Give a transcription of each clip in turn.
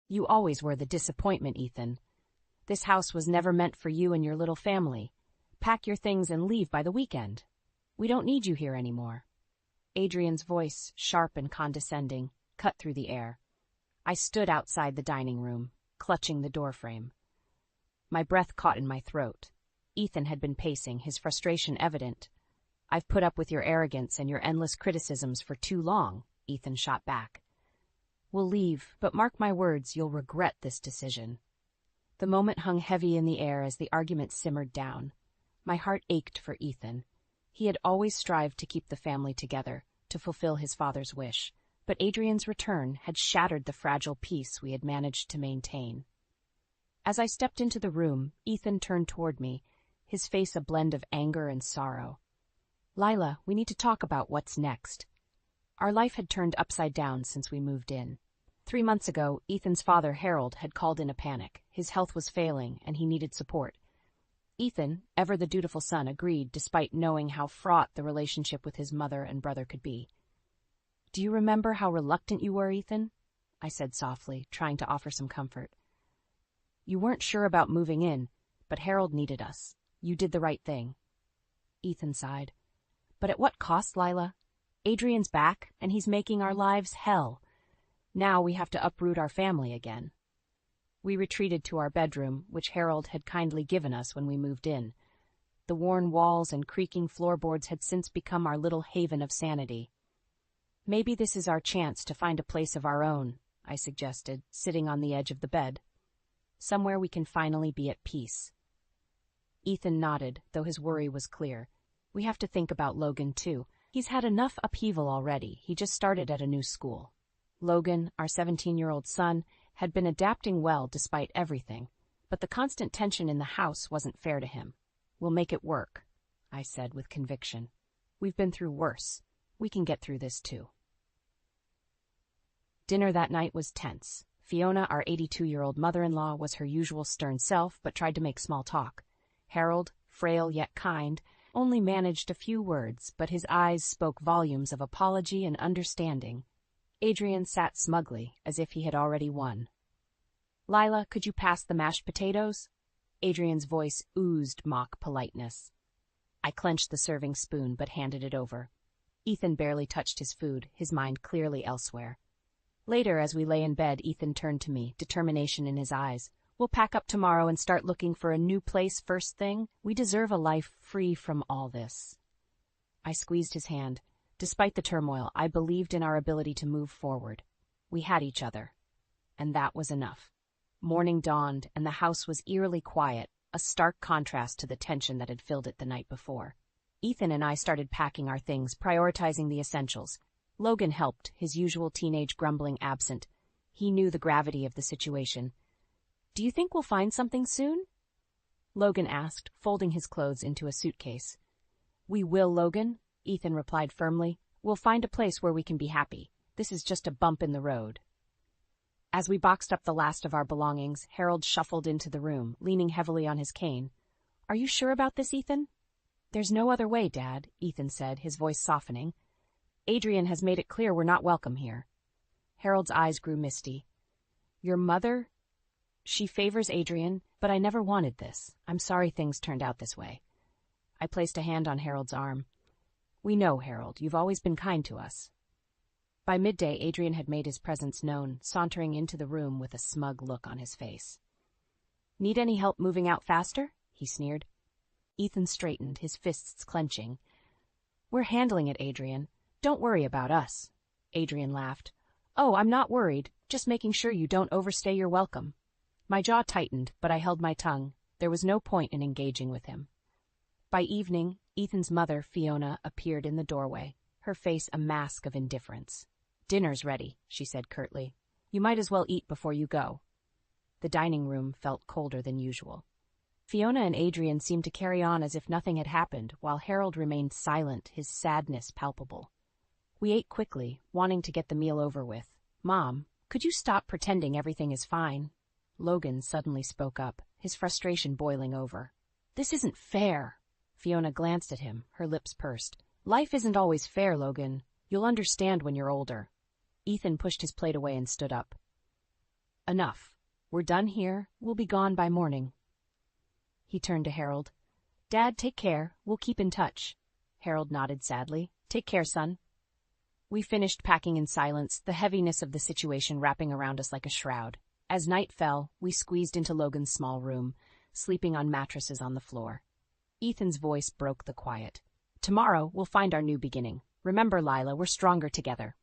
You always were the disappointment, Ethan. This house was never meant for you and your little family. Pack your things and leave by the weekend. We don't need you here anymore." Adrian's voice, sharp and condescending, cut through the air. I stood outside the dining room, clutching the doorframe. My breath caught in my throat. Ethan had been pacing, his frustration evident. "I've put up with your arrogance and your endless criticisms for too long," Ethan shot back. "We'll leave, but mark my words, you'll regret this decision." The moment hung heavy in the air as the argument simmered down. My heart ached for Ethan. He had always strived to keep the family together, to fulfill his father's wish, but Adrian's return had shattered the fragile peace we had managed to maintain. As I stepped into the room, Ethan turned toward me, his face a blend of anger and sorrow. "Lila, we need to talk about what's next." Our life had turned upside down since we moved in. 3 months ago, Ethan's father, Harold, had called in a panic. His health was failing, and he needed support. Ethan, ever the dutiful son, agreed, despite knowing how fraught the relationship with his mother and brother could be. "Do you remember how reluctant you were, Ethan?" I said softly, trying to offer some comfort. "You weren't sure about moving in, but Harold needed us. You did the right thing." Ethan sighed. "But at what cost, Lila? Adrian's back, and he's making our lives hell. Now we have to uproot our family again." We retreated to our bedroom, which Harold had kindly given us when we moved in. The worn walls and creaking floorboards had since become our little haven of sanity. "Maybe this is our chance to find a place of our own," I suggested, sitting on the edge of the bed. "Somewhere we can finally be at peace." Ethan nodded, though his worry was clear. "We have to think about Logan, too. He's had enough upheaval already. He just started at a new school." Logan, our 17-year-old son, had been adapting well despite everything, but the constant tension in the house wasn't fair to him. "We'll make it work," I said with conviction. "We've been through worse. We can get through this too." Dinner that night was tense. Fiona, our 82-year-old mother-in-law, was her usual stern self, but tried to make small talk. Harold, frail yet kind, only managed a few words, but his eyes spoke volumes of apology and understanding. Adrian sat smugly, as if he had already won. "Lila, could you pass the mashed potatoes?" Adrian's voice oozed mock politeness. I clenched the serving spoon, but handed it over. Ethan barely touched his food, his mind clearly elsewhere. Later, as we lay in bed, Ethan turned to me, determination in his eyes. "We'll pack up tomorrow and start looking for a new place first thing. We deserve a life free from all this." I squeezed his hand. Despite the turmoil, I believed in our ability to move forward. We had each other, and that was enough. Morning dawned, and the house was eerily quiet, a stark contrast to the tension that had filled it the night before. Ethan and I started packing our things, prioritizing the essentials. Logan helped, his usual teenage grumbling absent. He knew the gravity of the situation. "Do you think we'll find something soon?" Logan asked, folding his clothes into a suitcase. "We will, Logan," Ethan replied firmly. "We'll find a place where we can be happy. This is just a bump in the road." As we boxed up the last of our belongings, Harold shuffled into the room, leaning heavily on his cane. "Are you sure about this, Ethan?" "There's no other way, Dad," Ethan said, his voice softening. "Adrian has made it clear we're not welcome here." Harold's eyes grew misty. "Your mother? She favors Adrian, but I never wanted this. I'm sorry things turned out this way." I placed a hand on Harold's arm. "We know, Harold. You've always been kind to us." By midday, Adrian had made his presence known, sauntering into the room with a smug look on his face. "Need any help moving out faster?" he sneered. Ethan straightened, his fists clenching. "We're handling it, Adrian. Don't worry about us." Adrian laughed. "Oh, I'm not worried, just making sure you don't overstay your welcome." My jaw tightened, but I held my tongue. There was no point in engaging with him. By evening, Ethan's mother, Fiona, appeared in the doorway, her face a mask of indifference. "Dinner's ready," she said curtly. "You might as well eat before you go." The dining room felt colder than usual. Fiona and Adrian seemed to carry on as if nothing had happened, while Harold remained silent, his sadness palpable. We ate quickly, wanting to get the meal over with. "Mom, could you stop pretending everything is fine?" Logan suddenly spoke up, his frustration boiling over. "This isn't fair." Fiona glanced at him, her lips pursed. "Life isn't always fair, Logan. You'll understand when you're older." Ethan pushed his plate away and stood up. Enough. We're done here. We'll be gone by morning. He turned to Harold. Dad, take care. We'll keep in touch. Harold nodded sadly. Take care, son. We finished packing in silence, the heaviness of the situation wrapping around us like a shroud. As night fell, we squeezed into Logan's small room, sleeping on mattresses on the floor. Ethan's voice broke the quiet. Tomorrow, we'll find our new beginning. Remember, Lila, we're stronger together.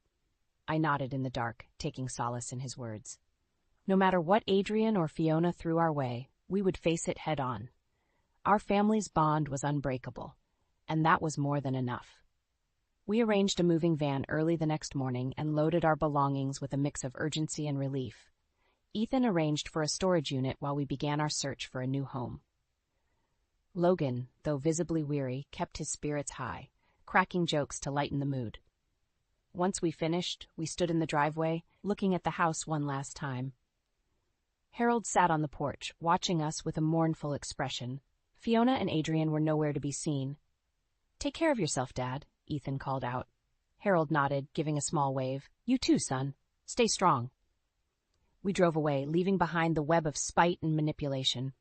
I nodded in the dark, taking solace in his words. No matter what Adrian or Fiona threw our way, we would face it head on. Our family's bond was unbreakable, and that was more than enough. We arranged a moving van early the next morning and loaded our belongings with a mix of urgency and relief. Ethan arranged for a storage unit while we began our search for a new home. Logan, though visibly weary, kept his spirits high, cracking jokes to lighten the mood. Once we finished, we stood in the driveway, looking at the house one last time. Harold sat on the porch, watching us with a mournful expression. Fiona and Adrian were nowhere to be seen. Take care of yourself, Dad, Ethan called out. Harold nodded, giving a small wave. You too, son. Stay strong. We drove away, leaving behind the web of spite and manipulation.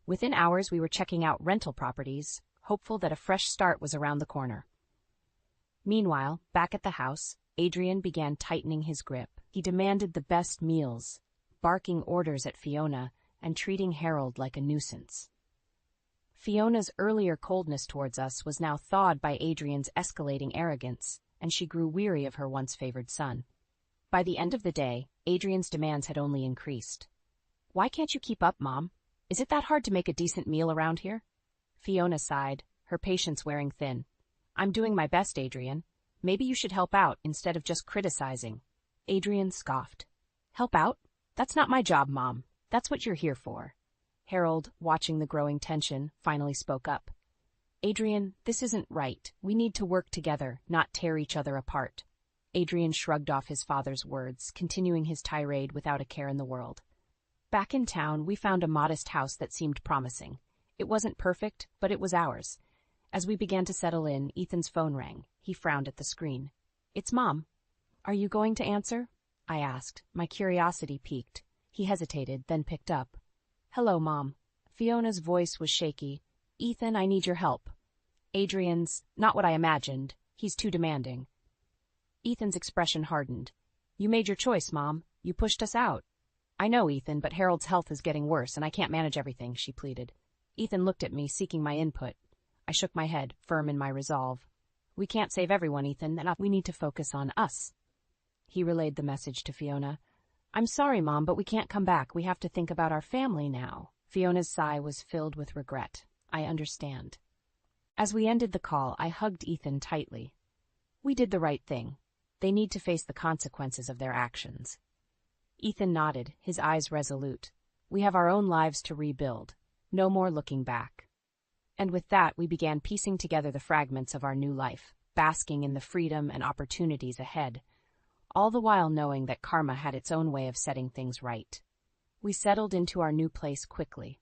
Within hours, we were checking out rental properties, hopeful that a fresh start was around the corner. Meanwhile, back at the house, Adrian began tightening his grip. He demanded the best meals, barking orders at Fiona and treating Harold like a nuisance. Fiona's earlier coldness towards us was now thawed by Adrian's escalating arrogance, and she grew weary of her once favored son. By the end of the day, Adrian's demands had only increased. Why can't you keep up, Mom? Is it that hard to make a decent meal around here? Fiona sighed, her patience wearing thin. I'm doing my best, Adrian. Maybe you should help out instead of just criticizing. Adrian scoffed. Help out? That's not my job, Mom. That's what you're here for. Harold, watching the growing tension, finally spoke up. Adrian, this isn't right. We need to work together, not tear each other apart. Adrian shrugged off his father's words, continuing his tirade without a care in the world. Back in town, we found a modest house that seemed promising. It wasn't perfect, but it was ours. As we began to settle in, Ethan's phone rang. He frowned at the screen. It's Mom. Are you going to answer? I asked, my curiosity piqued. He hesitated, then picked up. Hello, Mom. Fiona's voice was shaky. Ethan, I need your help. Adrian's, not what I imagined. He's too demanding. Ethan's expression hardened. You made your choice, Mom. You pushed us out. I know, Ethan, but Harold's health is getting worse, and I can't manage everything, she pleaded. Ethan looked at me, seeking my input. I shook my head, firm in my resolve. We can't save everyone, Ethan, and we need to focus on us. He relayed the message to Fiona. I'm sorry, Mom, but we can't come back. We have to think about our family now. Fiona's sigh was filled with regret. I understand. As we ended the call, I hugged Ethan tightly. We did the right thing. They need to face the consequences of their actions. Ethan nodded, his eyes resolute. We have our own lives to rebuild. No more looking back. And with that, we began piecing together the fragments of our new life, basking in the freedom and opportunities ahead, all the while knowing that karma had its own way of setting things right. We settled into our new place quickly.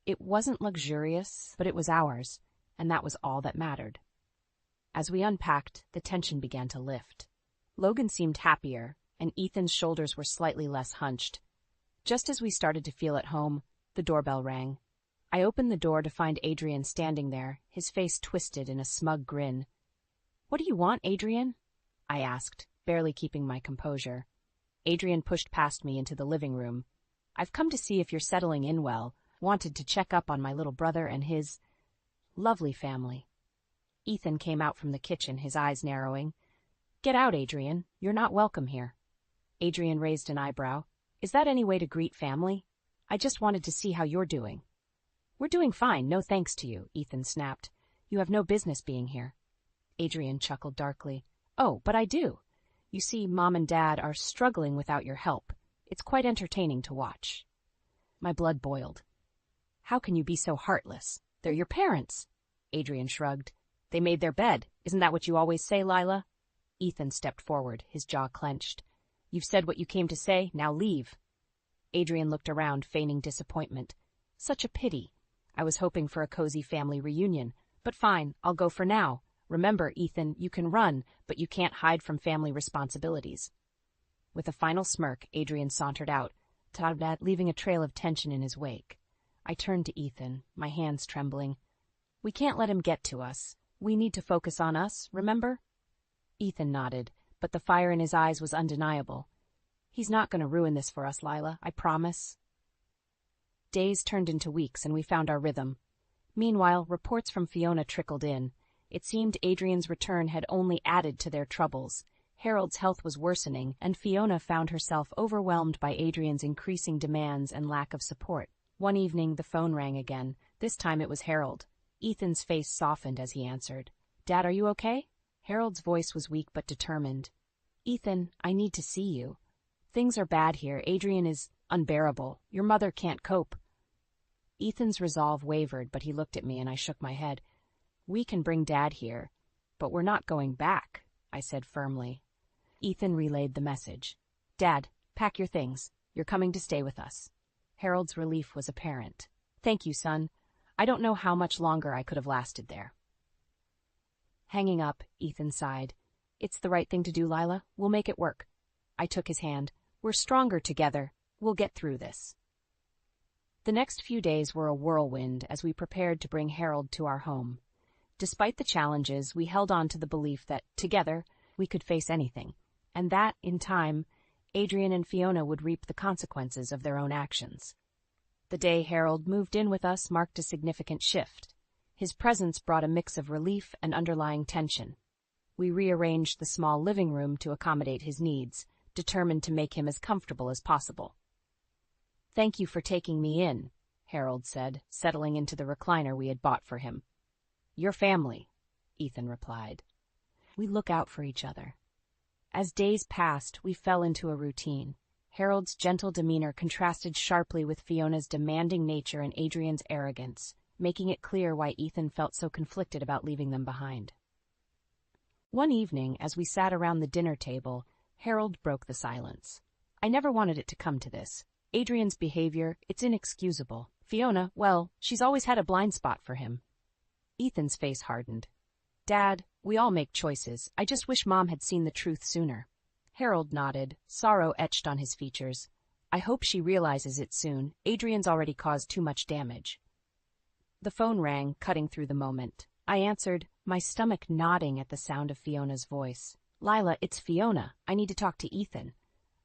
It wasn't luxurious, but it was ours, and that was all that mattered. As we unpacked, the tension began to lift. Logan seemed happier, and Ethan's shoulders were slightly less hunched. Just as we started to feel at home, the doorbell rang. I opened the door to find Adrian standing there, his face twisted in a smug grin. What do you want, Adrian? I asked, barely keeping my composure. Adrian pushed past me into the living room. I've come to see if you're settling in well. Wanted to check up on my little brother and his lovely family. Ethan came out from the kitchen, his eyes narrowing. Get out, Adrian. You're not welcome here. Adrian raised an eyebrow. Is that any way to greet family? I just wanted to see how you're doing. We're doing fine, no thanks to you, Ethan snapped. You have no business being here. Adrian chuckled darkly. Oh, but I do. You see, Mom and Dad are struggling without your help. It's quite entertaining to watch. My blood boiled. How can you be so heartless? They're your parents. Adrian shrugged. They made their bed. Isn't that what you always say, Lila? Ethan stepped forward, his jaw clenched. You've said what you came to say, now leave. Adrian looked around, feigning disappointment. Such a pity. I was hoping for a cozy family reunion. But fine, I'll go for now. Remember, Ethan, you can run, but you can't hide from family responsibilities. With a final smirk, Adrian sauntered out. Dad, leaving a trail of tension in his wake. I turned to Ethan, my hands trembling. We can't let him get to us. We need to focus on us, remember? Ethan nodded, but the fire in his eyes was undeniable. He's not going to ruin this for us, Lila, I promise. Days turned into weeks and we found our rhythm. Meanwhile, reports from Fiona trickled in. It seemed Adrian's return had only added to their troubles. Harold's health was worsening, and Fiona found herself overwhelmed by Adrian's increasing demands and lack of support. One evening, the phone rang again. This time it was Harold. Ethan's face softened as he answered. Dad, are you okay? Harold's voice was weak but determined. Ethan, I need to see you. Things are bad here. Adrian is unbearable. Your mother can't cope. Ethan's resolve wavered, but he looked at me and I shook my head. We can bring Dad here, but we're not going back, I said firmly. Ethan relayed the message. Dad, pack your things. You're coming to stay with us. Harold's relief was apparent. Thank you, son. I don't know how much longer I could have lasted there. Hanging up, Ethan sighed. It's the right thing to do, Lila. We'll make it work. I took his hand. We're stronger together. We'll get through this. The next few days were a whirlwind as we prepared to bring Harold to our home. Despite the challenges, we held on to the belief that, together, we could face anything, and that, in time, Adrian and Fiona would reap the consequences of their own actions. The day Harold moved in with us marked a significant shift. His presence brought a mix of relief and underlying tension. We rearranged the small living room to accommodate his needs, determined to make him as comfortable as possible. Thank you for taking me in, Harold said, settling into the recliner we had bought for him. Your family, Ethan replied. We look out for each other. As days passed, we fell into a routine. Harold's gentle demeanor contrasted sharply with Fiona's demanding nature and Adrian's arrogance, making it clear why Ethan felt so conflicted about leaving them behind. One evening, as we sat around the dinner table, Harold broke the silence. I never wanted it to come to this. Adrian's behavior, it's inexcusable. Fiona, well, she's always had a blind spot for him. Ethan's face hardened. Dad, we all make choices. I just wish Mom had seen the truth sooner. Harold nodded, sorrow etched on his features. I hope she realizes it soon. Adrian's already caused too much damage. The phone rang, cutting through the moment. I answered, my stomach nodding at the sound of Fiona's voice. Lila, it's Fiona. I need to talk to Ethan.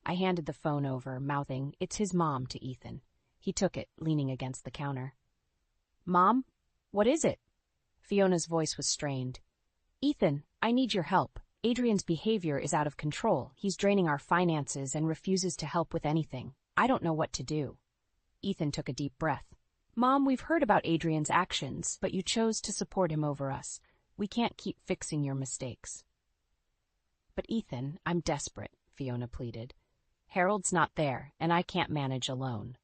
I handed the phone over, mouthing, it's his mom, to Ethan. He took it, leaning against the counter. Mom? What is it? Fiona's voice was strained. Ethan, I need your help. Adrian's behavior is out of control. He's draining our finances and refuses to help with anything. I don't know what to do. Ethan took a deep breath. Mom, we've heard about Adrian's actions, but you chose to support him over us. We can't keep fixing your mistakes. But Ethan, I'm desperate, Fiona pleaded. Harold's not there, and I can't manage alone.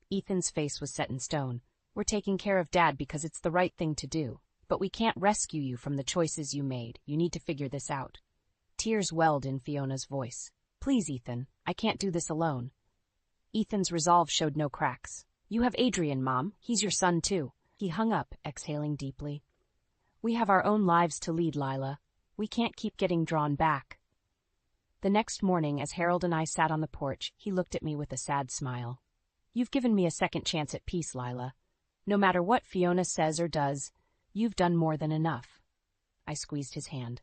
Ethan's face was set in stone. We're taking care of Dad because it's the right thing to do. But we can't rescue you from the choices you made. You need to figure this out. Tears welled in Fiona's voice. Please, Ethan, I can't do this alone. Ethan's resolve showed no cracks. You have Adrian, Mom. He's your son, too. He hung up, exhaling deeply. We have our own lives to lead, Lila. We can't keep getting drawn back. The next morning, as Harold and I sat on the porch, he looked at me with a sad smile. You've given me a second chance at peace, Lila. No matter what Fiona says or does, you've done more than enough. I squeezed his hand.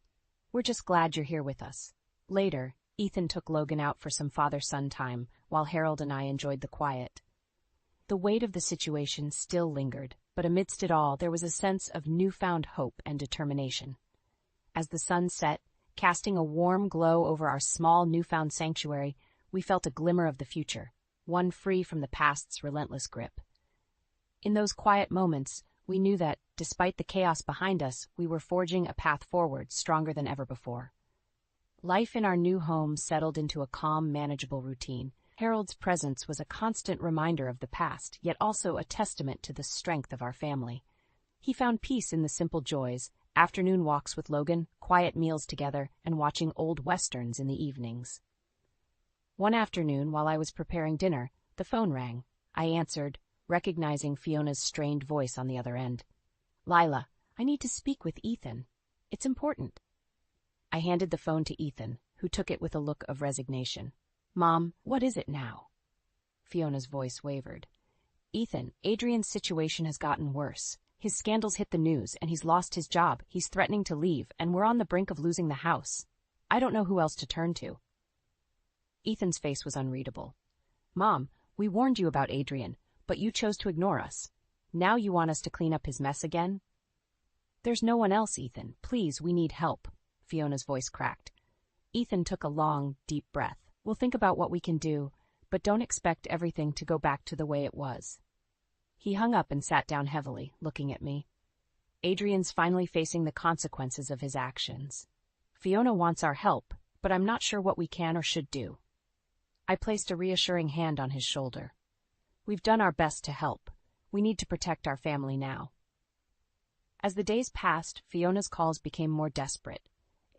We're just glad you're here with us. Later, Ethan took Logan out for some father-son time, while Harold and I enjoyed the quiet. The weight of the situation still lingered, but amidst it all, there was a sense of newfound hope and determination. As the sun set, casting a warm glow over our small newfound sanctuary, we felt a glimmer of the future, one free from the past's relentless grip. In those quiet moments, we knew that, despite the chaos behind us, we were forging a path forward stronger than ever before. Life in our new home settled into a calm, manageable routine. Harold's presence was a constant reminder of the past, yet also a testament to the strength of our family. He found peace in the simple joys, afternoon walks with Logan, quiet meals together, and watching old westerns in the evenings. One afternoon, while I was preparing dinner, the phone rang. I answered, recognizing Fiona's strained voice on the other end. Lila, I need to speak with Ethan. It's important. I handed the phone to Ethan, who took it with a look of resignation. Mom, what is it now? Fiona's voice wavered. Ethan, Adrian's situation has gotten worse. His scandals hit the news, and he's lost his job. He's threatening to leave, and we're on the brink of losing the house. I don't know who else to turn to. Ethan's face was unreadable. Mom, we warned you about Adrian, but you chose to ignore us. Now you want us to clean up his mess again? There's no one else, Ethan. Please, we need help. Fiona's voice cracked. Ethan took a long, deep breath. We'll think about what we can do, but don't expect everything to go back to the way it was. He hung up and sat down heavily, looking at me. Adrian's finally facing the consequences of his actions. Fiona wants our help, but I'm not sure what we can or should do. I placed a reassuring hand on his shoulder. We've done our best to help. We need to protect our family now. As the days passed, Fiona's calls became more desperate.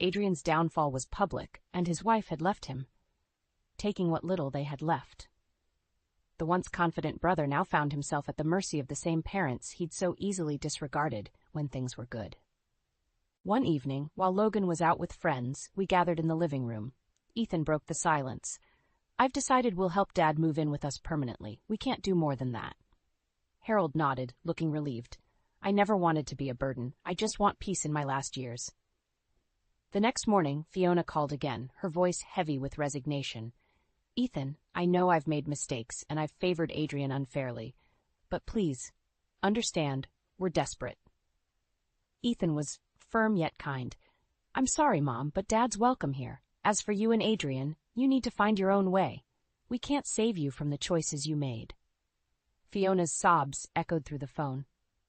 Adrian's downfall was public, and his wife had left him, taking what little they had left. The once confident brother now found himself at the mercy of the same parents he'd so easily disregarded when things were good. One evening, while Logan was out with friends, we gathered in the living room. Ethan broke the silence. I've decided we'll help Dad move in with us permanently. We can't do more than that. Harold nodded, looking relieved. I never wanted to be a burden. I just want peace in my last years. The next morning, Fiona called again, her voice heavy with resignation. Ethan, I know I've made mistakes, and I've favored Adrian unfairly. But please, understand, we're desperate. Ethan was firm yet kind. I'm sorry, Mom, but Dad's welcome here. As for you and Adrian, you need to find your own way. We can't save you from the choices you made. Fiona's sobs echoed through the phone.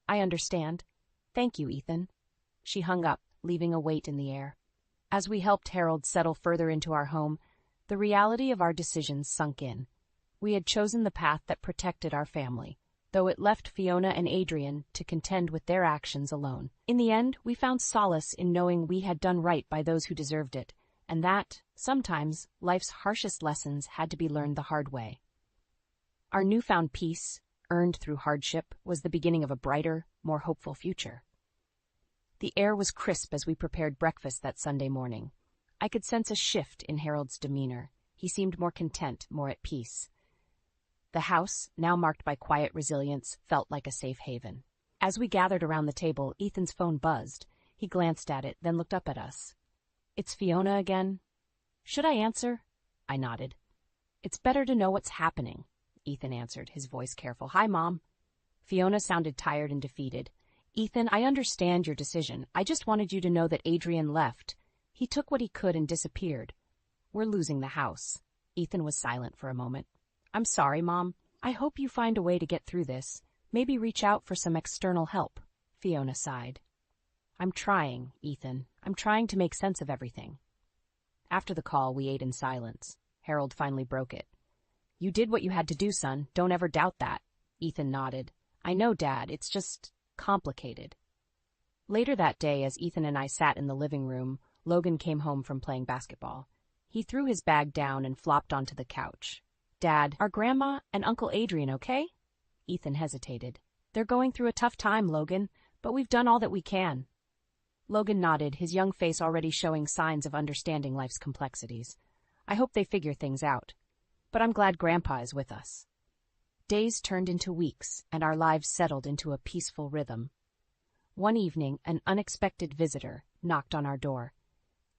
I understand. Thank you, Ethan. She hung up, leaving a weight in the air. As we helped Harold settle further into our home, the reality of our decisions sunk in. We had chosen the path that protected our family, though it left Fiona and Adrian to contend with their actions alone. In the end, we found solace in knowing we had done right by those who deserved it, and that, sometimes, life's harshest lessons had to be learned the hard way. Our newfound peace, earned through hardship, was the beginning of a brighter, more hopeful future. The air was crisp as we prepared breakfast that Sunday morning. I could sense a shift in Harold's demeanor. He seemed more content, more at peace. The house, now marked by quiet resilience, felt like a safe haven. As we gathered around the table, Ethan's phone buzzed. He glanced at it, then looked up at us. It's Fiona again. Should I answer? I nodded. It's better to know what's happening, Ethan answered, his voice careful. Hi, Mom. Fiona sounded tired and defeated. Ethan, I understand your decision. I just wanted you to know that Adrian left. He took what he could and disappeared. We're losing the house. Ethan was silent for a moment. I'm sorry, Mom. I hope you find a way to get through this. Maybe reach out for some external help. Fiona sighed. I'm trying, Ethan. I'm trying to make sense of everything. After the call, we ate in silence. Harold finally broke it. You did what you had to do, son. Don't ever doubt that. Ethan nodded. I know, Dad. It's just complicated. Later that day, as Ethan and I sat in the living room, Logan came home from playing basketball. He threw his bag down and flopped onto the couch. Dad, are Grandma and Uncle Adrian okay? Ethan hesitated. They're going through a tough time, Logan, but we've done all that we can. Logan nodded, his young face already showing signs of understanding life's complexities. I hope they figure things out. But I'm glad Grandpa is with us. Days turned into weeks, and our lives settled into a peaceful rhythm. One evening, an unexpected visitor knocked on our door.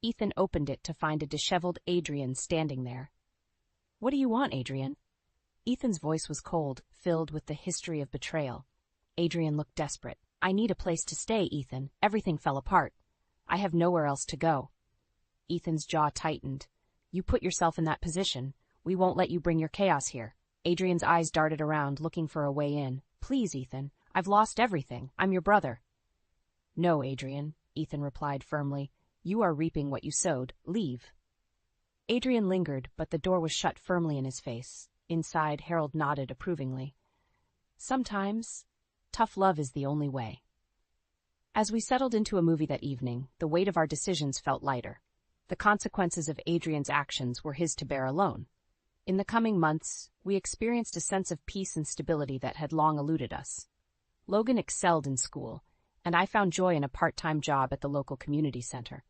Ethan opened it to find a disheveled Adrian standing there. What do you want, Adrian? Ethan's voice was cold, filled with the history of betrayal. Adrian looked desperate. I need a place to stay, Ethan. Everything fell apart. I have nowhere else to go. Ethan's jaw tightened. You put yourself in that position. We won't let you bring your chaos here. Adrian's eyes darted around, looking for a way in. Please, Ethan. I've lost everything. I'm your brother. No, Adrian, Ethan replied firmly. You are reaping what you sowed. Leave. Adrian lingered, but the door was shut firmly in his face. Inside, Harold nodded approvingly. Sometimes, tough love is the only way. As we settled into a movie that evening, the weight of our decisions felt lighter. The consequences of Adrian's actions were his to bear alone. In the coming months, we experienced a sense of peace and stability that had long eluded us. Logan excelled in school, and I found joy in a part-time job at the local community center.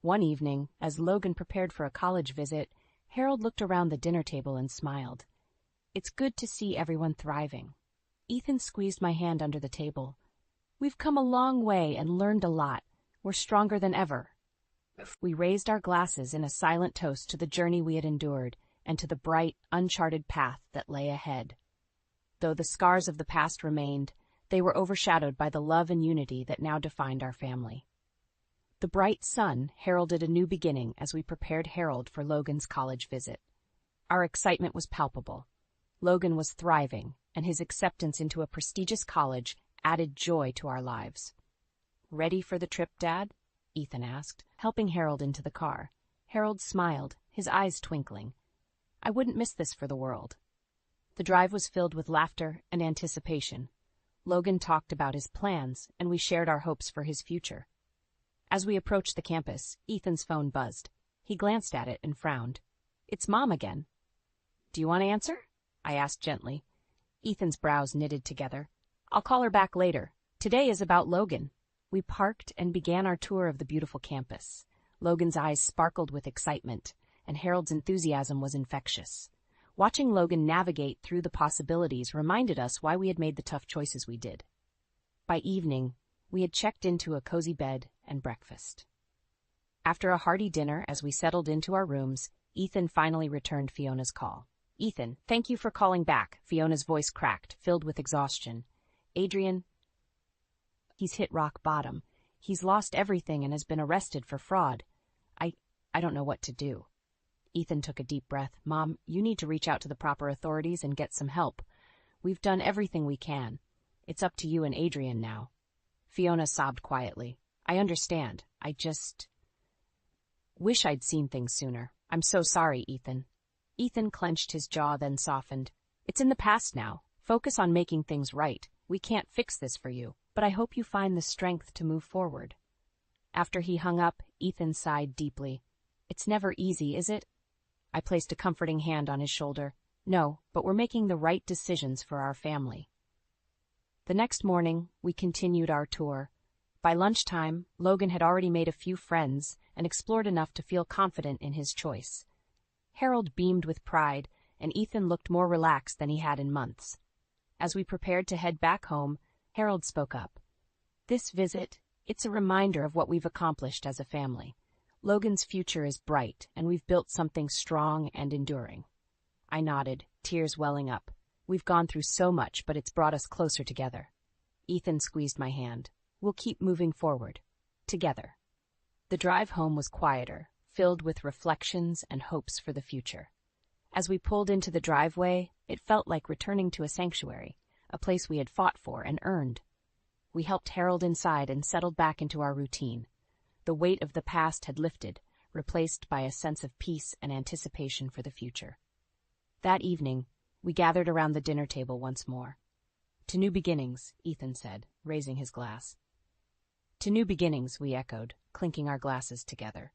One evening, as Logan prepared for a college visit, Harold looked around the dinner table and smiled. It's good to see everyone thriving. Ethan squeezed my hand under the table. We've come a long way and learned a lot. We're stronger than ever. We raised our glasses in a silent toast to the journey we had endured and to the bright, uncharted path that lay ahead. Though the scars of the past remained, they were overshadowed by the love and unity that now defined our family. The bright sun heralded a new beginning as we prepared Harold for Logan's college visit. Our excitement was palpable. Logan was thriving, and his acceptance into a prestigious college added joy to our lives. "Ready for the trip, Dad?" Ethan asked, helping Harold into the car. Harold smiled, his eyes twinkling. I wouldn't miss this for the world. The drive was filled with laughter and anticipation. Logan talked about his plans, and we shared our hopes for his future. As we approached the campus, Ethan's phone buzzed. He glanced at it and frowned. "It's Mom again." "Do you want to answer?" I asked gently. Ethan's brows knitted together. "I'll call her back later. Today is about Logan." We parked and began our tour of the beautiful campus. Logan's eyes sparkled with excitement, and Harold's enthusiasm was infectious. Watching Logan navigate through the possibilities reminded us why we had made the tough choices we did. By evening, we had checked into a cozy bed and breakfast. After a hearty dinner, as we settled into our rooms, Ethan finally returned Fiona's call. "Ethan, thank you for calling back," Fiona's voice cracked, filled with exhaustion. "Adrian, he's hit rock bottom. He's lost everything and has been arrested for fraud. I don't know what to do." Ethan took a deep breath. "Mom, you need to reach out to the proper authorities and get some help. We've done everything we can. It's up to you and Adrian now." Fiona sobbed quietly. "I understand. I just wish I'd seen things sooner. I'm so sorry, Ethan." Ethan clenched his jaw, then softened. "It's in the past now. Focus on making things right. We can't fix this for you, but I hope you find the strength to move forward." After he hung up, Ethan sighed deeply. "It's never easy, is it?" I placed a comforting hand on his shoulder. "No, but we're making the right decisions for our family." The next morning, we continued our tour. By lunchtime, Logan had already made a few friends and explored enough to feel confident in his choice. Harold beamed with pride, and Ethan looked more relaxed than he had in months. As we prepared to head back home, Harold spoke up. "This visit, it's a reminder of what we've accomplished as a family. Logan's future is bright, and we've built something strong and enduring." I nodded, tears welling up. "We've gone through so much, but it's brought us closer together." Ethan squeezed my hand. "We'll keep moving forward. Together." The drive home was quieter, filled with reflections and hopes for the future. As we pulled into the driveway, it felt like returning to a sanctuary, a place we had fought for and earned. We helped Harold inside and settled back into our routine. The weight of the past had lifted, replaced by a sense of peace and anticipation for the future. That evening, we gathered around the dinner table once more. "To new beginnings," Ethan said, raising his glass. "To new beginnings," we echoed, clinking our glasses together.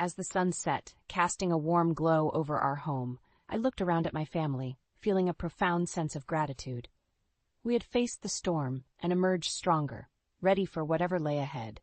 As the sun set, casting a warm glow over our home, I looked around at my family, feeling a profound sense of gratitude. We had faced the storm and emerged stronger, ready for whatever lay ahead.